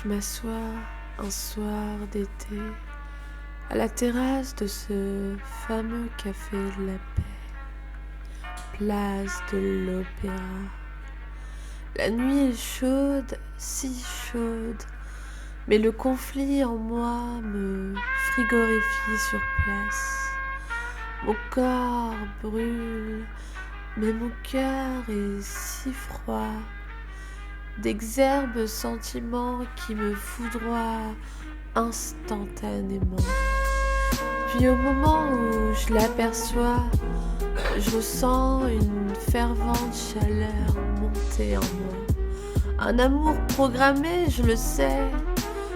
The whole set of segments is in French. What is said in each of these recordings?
Je m'assois un soir d'été à la terrasse de ce fameux café de la paix, place de l'Opéra. La nuit est chaude, si chaude, mais le conflit en moi me frigorifie sur place. Mon corps brûle, mais mon cœur est si froid, d'exherbes sentiments qui me foudroient instantanément. Puis au moment où je l'aperçois, je sens une fervente chaleur monter en moi. Un amour programmé, je le sais,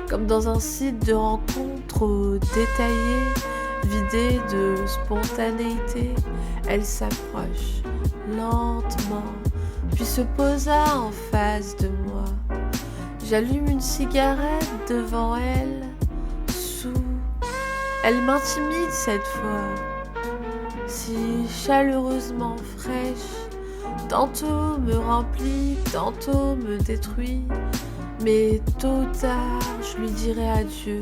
comme dans un site de rencontre trop détaillé, vidé de spontanéité. Elle s'approche lentement, puis se posa en face de moi. J'allume une cigarette devant elle, sous. Elle m'intimide cette fois, si chaleureusement fraîche, tantôt me remplit, tantôt me détruit, mais tôt ou tard je lui dirai adieu,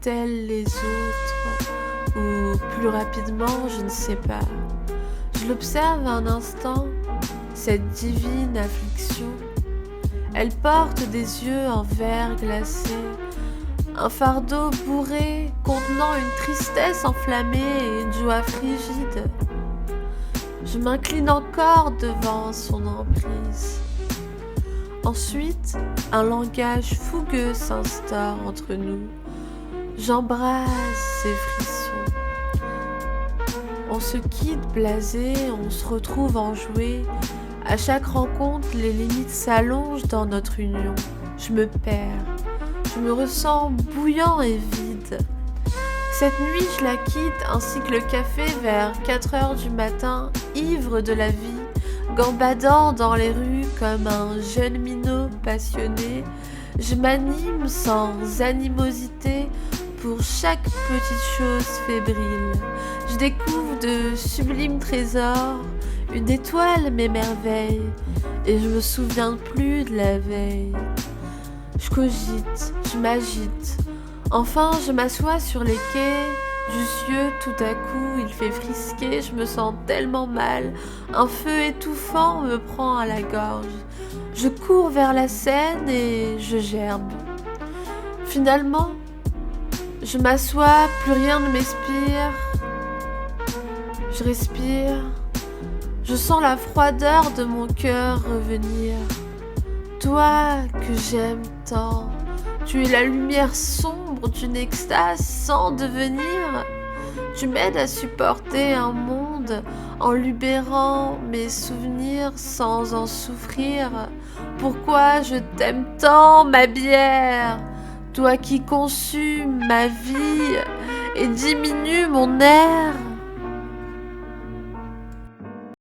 tels les autres, ou plus rapidement, je ne sais pas. Je l'observe un instant, cette divine affliction. Elle porte des yeux en verre glacé, un fardeau bourré contenant une tristesse enflammée et une joie frigide. Je m'incline encore devant son emprise. Ensuite, un langage fougueux s'instaure entre nous. J'embrasse ses frissons. On se quitte blasé, on se retrouve enjoué. À chaque rencontre, les limites s'allongent dans notre union. Je me perds. Je me ressens bouillant et vide. Cette nuit, je la quitte ainsi que le café vers 4 heures du matin, ivre de la vie, gambadant dans les rues comme un jeune minot passionné. Je m'anime sans animosité pour chaque petite chose fébrile. Je découvre de sublimes trésors, une étoile m'émerveille et je me souviens plus de la veille. Je cogite, je m'agite. Enfin, je m'assois sur les quais. Jussieu, tout à coup, il fait frisquer. Je me sens tellement mal. Un feu étouffant me prend à la gorge. Je cours vers la Seine et je gerbe. Finalement, je m'assois, plus rien ne m'inspire. Je respire. Je sens la froideur de mon cœur revenir. Toi que j'aime tant, tu es la lumière sombre d'une extase sans devenir. Tu m'aides à supporter un monde en libérant mes souvenirs sans en souffrir. Pourquoi je t'aime tant, ma bière, toi qui consumes ma vie et diminue mon air?